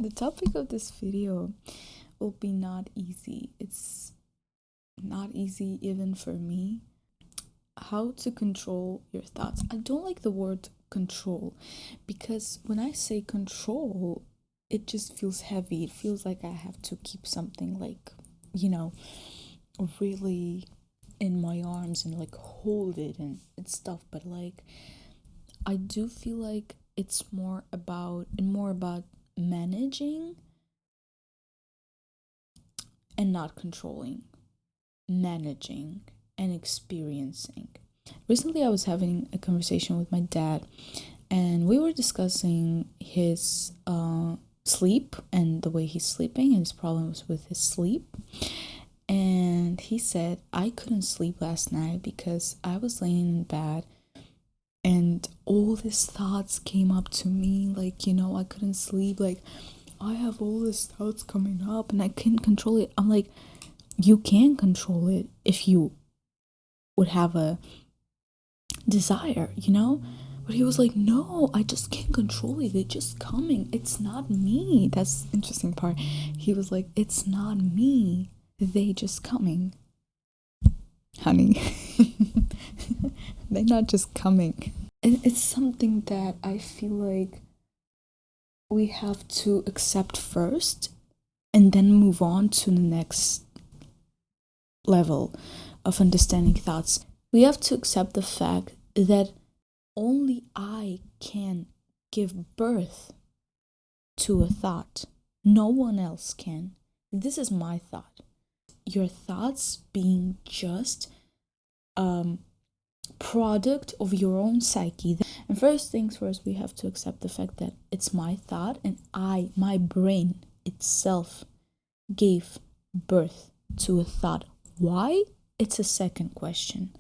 The topic of this video will be not easy. It's not easy even for me. How to control your thoughts. I don't like the word control because when I say control, it just feels heavy. It feels like I have to keep something like, really in my arms and like hold it and stuff. But like, I do feel like it's more about managing and not controlling, managing and experiencing. Recently, I was having a conversation with my dad, and we were discussing his sleep and the way he's sleeping and his problems with his sleep. And he said, I couldn't sleep last night because I was laying in bed and all these thoughts came up to me, like, I couldn't sleep, like, I have all these thoughts coming up and I can't control it. I'm like, you can control it if you would have a desire, But he was like, no, I just can't control it. They're just coming. It's not me. That's the interesting part. He was like, it's not me. They just coming. Honey. They're not just coming. And it's something that I feel like we have to accept first and then move on to the next level of understanding thoughts. We have to accept the fact that only I can give birth to a thought. No one else can. This is my thought. Your thoughts being just product of your own psyche. And first things first, we have to accept the fact that it's my thought and my brain itself gave birth to a thought. Why? It's a second question.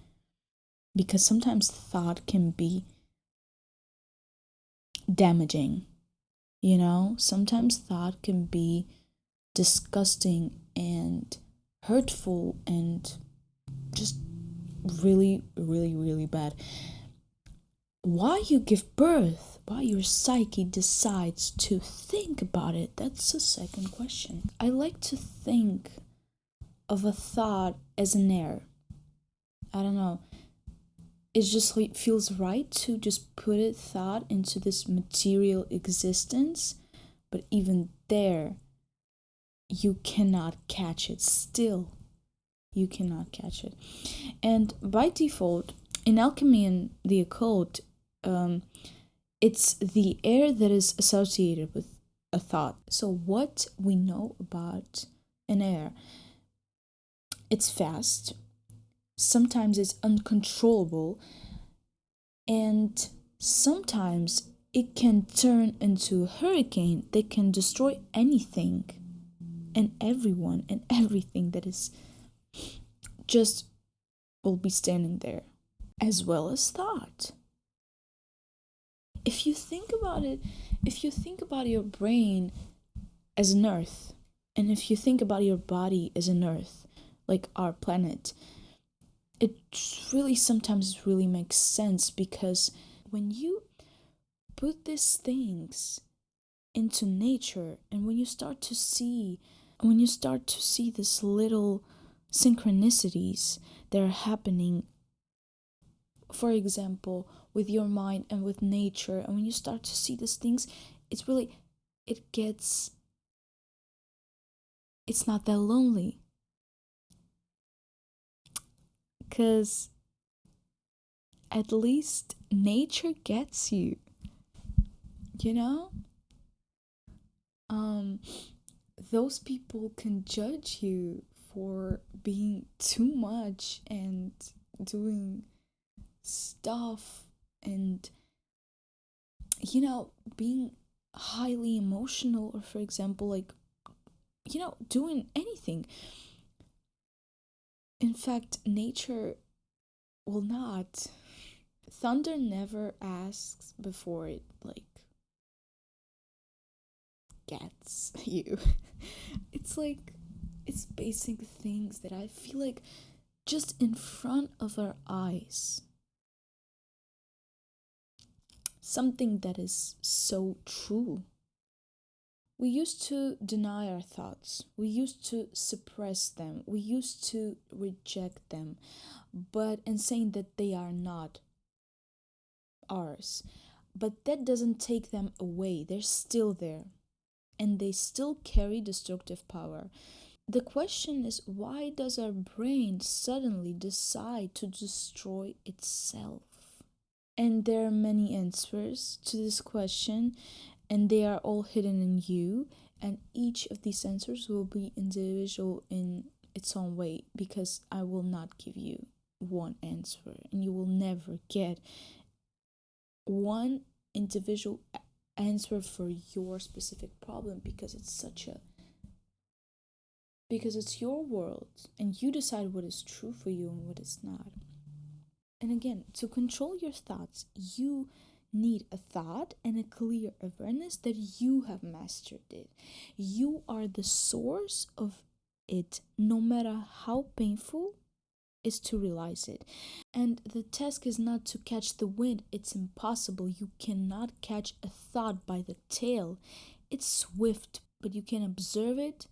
Because sometimes thought can be damaging, Sometimes thought can be disgusting and hurtful and just really, really, really bad. Why you give birth, why your psyche decides to think about it, that's a second question. I like to think of a thought as an air. I don't know. It just feels right to just put a thought into this material existence, but even there, you cannot catch it still. You cannot catch it. And by default, in alchemy and the occult, it's the air that is associated with a thought. So what we know about an air, it's fast, sometimes it's uncontrollable, and sometimes it can turn into a hurricane that can destroy anything and everyone and everything that is just will be standing there, as well as thought. If you think about it, if you think about your brain as an earth, and if you think about your body as an earth, like our planet, it really sometimes really makes sense, because when you put these things into nature and when you start to see this little synchronicities that are happening, for example, with your mind and with nature, and when you start to see these things, it's not that lonely, because at least nature gets you, those people can judge you for being too much and doing stuff and being highly emotional, or for example, like, doing anything. In fact, nature will not. Thunder never asks before it like gets you. It's like, it's basic things that I feel like just in front of our eyes. Something that is so true. We used to deny our thoughts. We used to suppress them. We used to reject them, but and saying that they are not ours. But that doesn't take them away. They're still there and they still carry destructive power. The question is, why does our brain suddenly decide to destroy itself? And there are many answers to this question, and they are all hidden in you. And each of these answers will be individual in its own way, because I will not give you one answer, and you will never get one individual answer for your specific problem, because it's your world and you decide what is true for you and what is not. And again, to control your thoughts, you need a thought and a clear awareness that you have mastered it. You are the source of it, no matter how painful is to realize it. And the task is not to catch the wind. It's impossible. You cannot catch a thought by the tail. It's swift, but you can observe it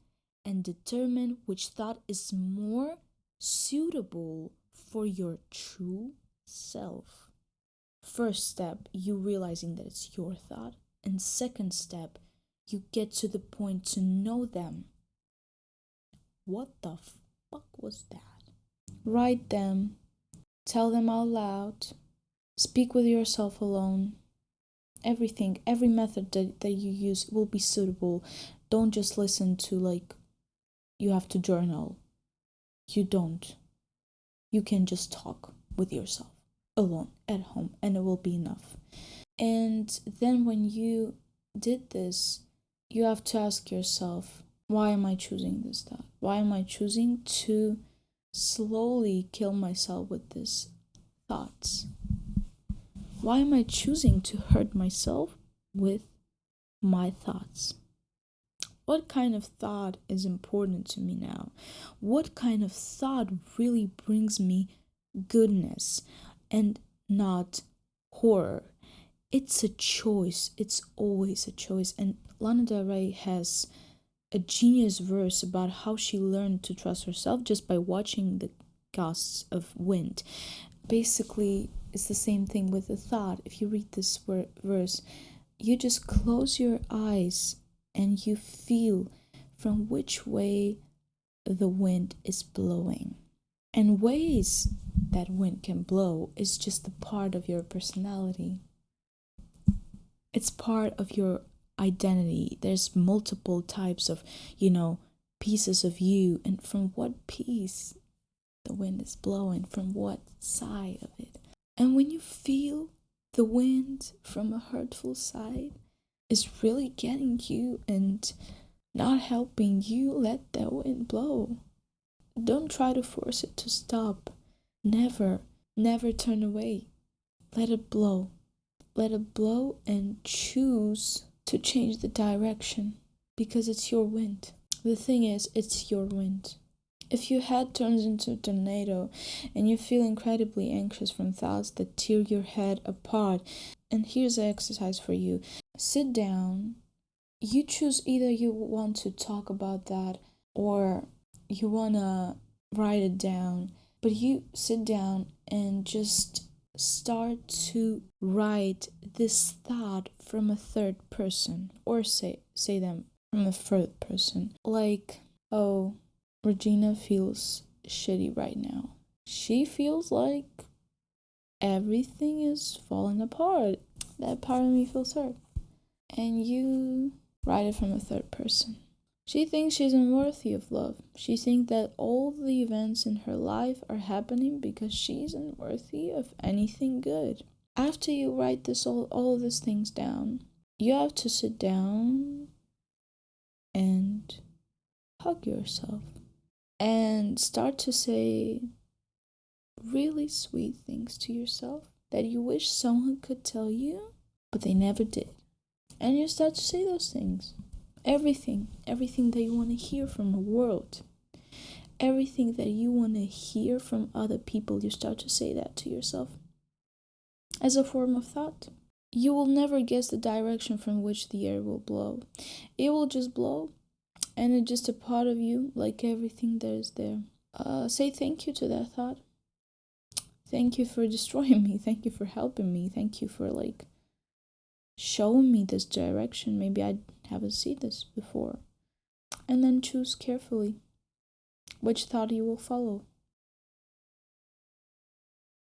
and determine which thought is more suitable for your true self. First step, you realizing that it's your thought. And second step, you get to the point to know them. What the fuck was that? Write them, tell them out loud, speak with yourself alone. Everything, every method that you use will be suitable. Don't just listen to you have to journal. You don't. You can just talk with yourself alone at home, and it will be enough. And then when you did this, you have to ask yourself, why am I choosing this thought? Why am I choosing to slowly kill myself with these thoughts? Why am I choosing to hurt myself with my thoughts? What kind of thought is important to me now? What kind of thought really brings me goodness and not horror? It's a choice. It's always a choice. And Lana Del Rey has a genius verse about how she learned to trust herself just by watching the gusts of wind. Basically, it's the same thing with the thought. If you read this verse, you just close your eyes and you feel from which way the wind is blowing. And ways that wind can blow is just a part of your personality. It's part of your identity. There's multiple types of, pieces of you, and from what piece the wind is blowing, from what side of it. And when you feel the wind from a hurtful side is really getting you and not helping you, let that wind blow. Don't try to force it to stop. Never turn away. Let it blow. Let it blow and choose to change the direction, because it's your wind. The thing is, it's your wind. If your head turns into a tornado and you feel incredibly anxious from thoughts that tear your head apart, and here's an exercise for you. Sit down. You choose either you want to talk about that or you want to write it down. But you sit down and just start to write this thought from a third person, or say them from a third person. Like, oh, Regina feels shitty right now. She feels like everything is falling apart. That part of me feels hurt. And you write it from a third person. She thinks she's unworthy of love. She thinks that all the events in her life are happening because she's unworthy of anything good. After you write all of these things down, you have to sit down and hug yourself and start to say really sweet things to yourself that you wish someone could tell you, but they never did. And you start to say those things. Everything that you want to hear from the world, everything that you want to hear from other people, you start to say that to yourself as a form of thought. you will never guess the direction from which the air will blow. It will just blow, and it's just a part of you, like everything that is there. Say thank you to that thought. Thank you for destroying me. Thank you for helping me. Thank you for like showing me this direction. Maybe I haven't seen this before. And then choose carefully which thought you will follow.